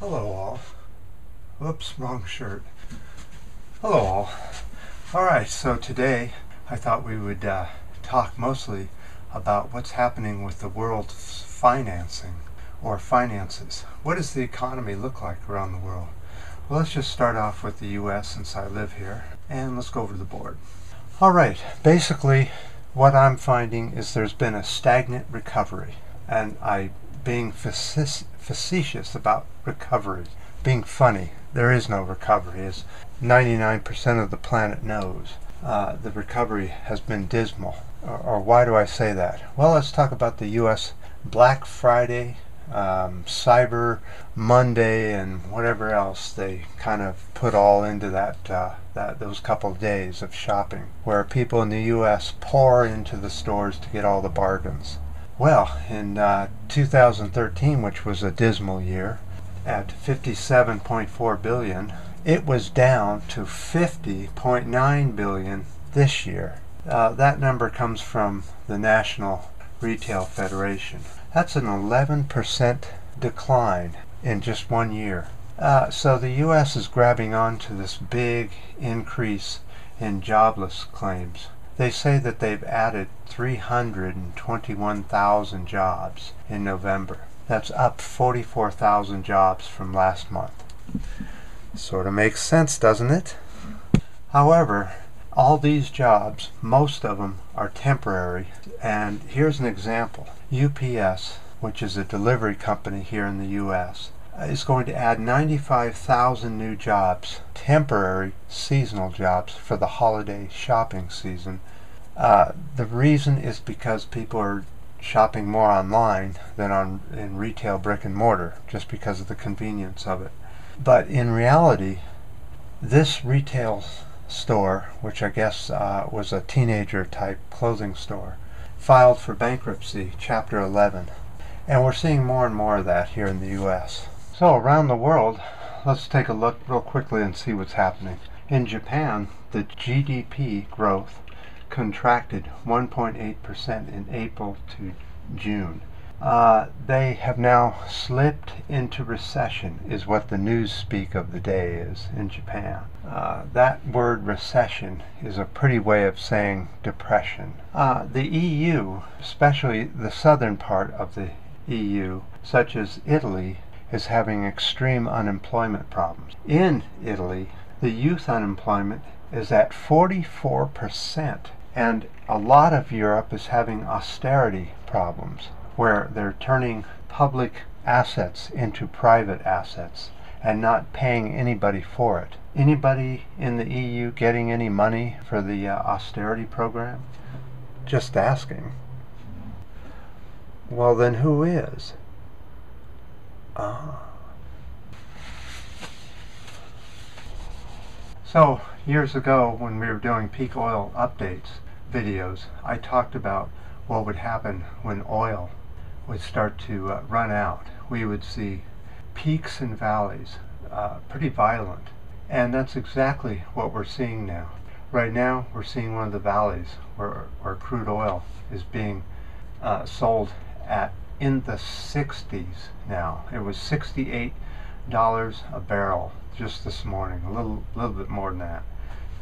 Hello all. Whoops, wrong shirt. Hello all. Alright, so today I thought we would talk mostly about what's happening with the world's financing or finances. What does the economy look like around the world? Well, let's just start off with the US since I live here, and let's go over to the board. Alright, basically what I'm finding is there's been a stagnant recovery, and being facetious about recovery, being funny. There is no recovery, as 99% of the planet knows. The recovery has been dismal. Or why do I say that? Well, let's talk about the U.S. Black Friday, Cyber Monday, and whatever else they kind of put all into those couple of days of shopping, where people in the U.S. pour into the stores to get all the bargains. Well, in 2013, which was a dismal year, at $57.4 billion, it was down to $50.9 billion this year. That number comes from the National Retail Federation. That's an 11% decline in just 1 year. So the U.S. is grabbing onto this big increase in jobless claims. They say that they've added 321,000 jobs in November. That's up 44,000 jobs from last month. Sort of makes sense, doesn't it? However, all these jobs, most of them are temporary. And here's an example. UPS, which is a delivery company here in the U.S., is going to add 95,000 new jobs, temporary seasonal jobs for the holiday shopping season. The reason is because people are shopping more online than in retail brick and mortar, just because of the convenience of it. But in reality, this retail store, which I guess was a teenager type clothing store, filed for bankruptcy, Chapter 11. And we're seeing more and more of that here in the U.S. So around the world, let's take a look real quickly and see what's happening. In Japan, the GDP growth contracted 1.8% in April to June. They have now slipped into recession, is what the news speak of the day is in Japan. That word recession is a pretty way of saying depression. The EU, especially the southern part of the EU, such as Italy, is having extreme unemployment problems. In Italy, the youth unemployment is at 44%, and a lot of Europe is having austerity problems, where they're turning public assets into private assets and not paying anybody for it. Anybody in the EU getting any money for the austerity program? Just asking. Well, then who is? So, years ago when we were doing peak oil updates videos, I talked about what would happen when oil would start to run out. We would see peaks and valleys, pretty violent. And that's exactly what we're seeing now. Right now, we're seeing one of the valleys where crude oil is being sold at in the 60s now. It was $68 a barrel just this morning, a little bit more than that,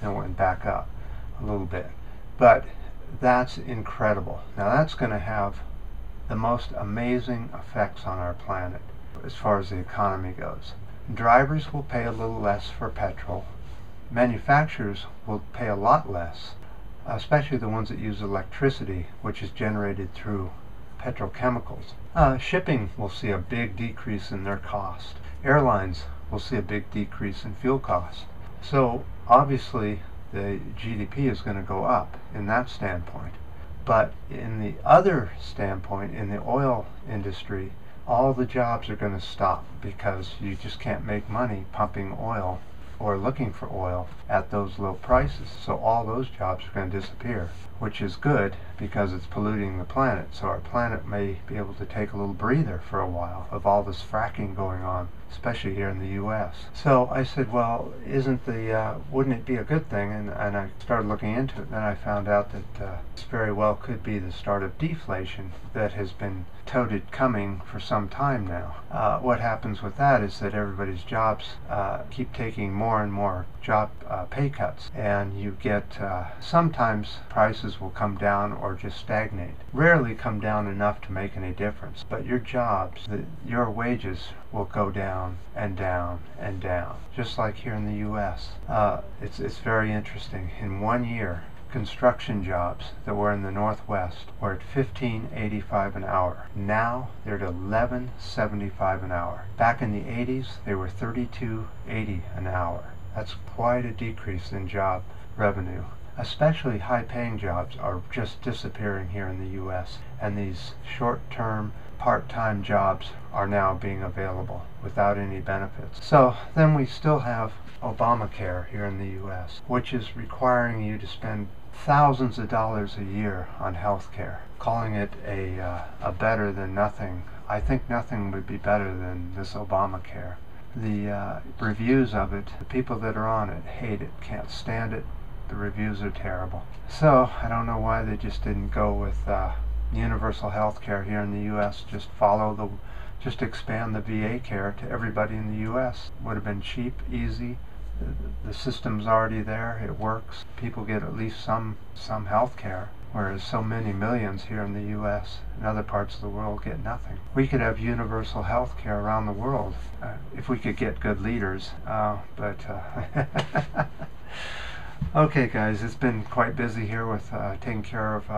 and went back up a little bit. But that's incredible. Now that's going to have the most amazing effects on our planet as far as the economy goes. Drivers will pay a little less for petrol. Manufacturers will pay a lot less, especially the ones that use electricity, which is generated through petrochemicals. Shipping will see a big decrease in their cost. Airlines will see a big decrease in fuel costs. So obviously the GDP is going to go up in that standpoint. But in the other standpoint, in the oil industry, all the jobs are going to stop because you just can't make money pumping oil or looking for oil at those low prices. So all those jobs are going to disappear, which is good because it's polluting the planet. So our planet may be able to take a little breather for a while of all this fracking going on, especially here in the U.S. So I said, well, wouldn't it be a good thing? And I started looking into it, and then I found out that this very well could be the start of deflation that has been touted coming for some time now. What happens with that is that everybody's jobs keep taking more and more job pay cuts, and you get sometimes prices will come down or just stagnate. Rarely come down enough to make any difference, but your jobs, your wages will go down and down and down, just like here in the U.S. It's very interesting. In 1 year, construction jobs that were in the Northwest were at $15.85 an hour. Now they're at $11.75 an hour. Back in the 80s, they were $32.80 an hour. That's quite a decrease in job revenue. Especially high-paying jobs are just disappearing here in the U.S., and these short-term, part-time jobs are now being available without any benefits. So then we still have Obamacare here in the U.S., which is requiring you to spend thousands of dollars a year on health care, calling it a better than nothing. I think nothing would be better than this Obamacare. The reviews of it, the people that are on it hate it, can't stand it. The reviews are terrible. So I don't know why they just didn't go with universal health care here in the U.S. Just expand the VA care to everybody in the U.S. Would have been cheap, easy. The system's already there. It works. People get at least some health care, whereas so many millions here in the U.S. and other parts of the world get nothing. We could have universal health care around the world if we could get good leaders. Okay, guys, it's been quite busy here with taking care of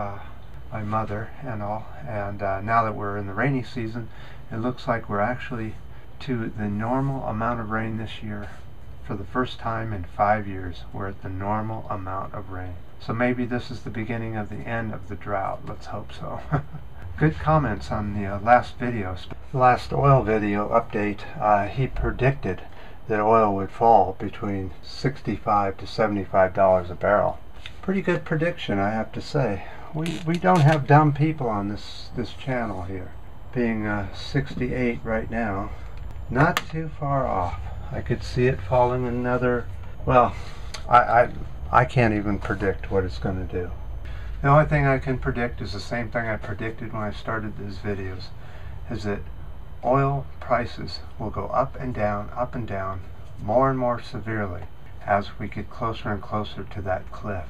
my mother and all, and now that we're in the rainy season, it looks like we're actually to the normal amount of rain this year. For the first time in 5 years, we're at the normal amount of rain. So maybe this is the beginning of the end of the drought. Let's hope so. Good comments on the last video. Last oil video update, he predicted that oil would fall between $65 to $75 a barrel. Pretty good prediction, I have to say. We don't have dumb people on this channel here. Being 68 right now, not too far off. I could see it falling another, well, I can't even predict what it's going to do. The only thing I can predict is the same thing I predicted when I started these videos, is that oil prices will go up and down, more and more severely as we get closer and closer to that cliff.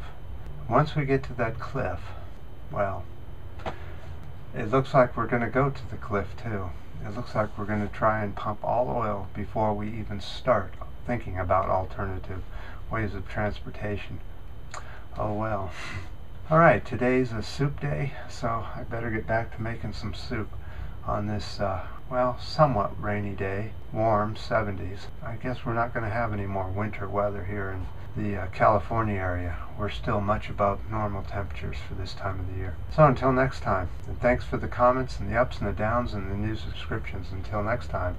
Once we get to that cliff, well, it looks like we're going to go to the cliff too. It looks like we're going to try and pump all oil before we even start thinking about alternative ways of transportation. Oh well. Alright, today's a soup day, so I better get back to making some soup on this, well, somewhat rainy day. Warm, 70s. I guess we're not going to have any more winter weather here in the California area. We're still much above normal temperatures for this time of the year. So until next time, and thanks for the comments and the ups and the downs and the new subscriptions. Until next time,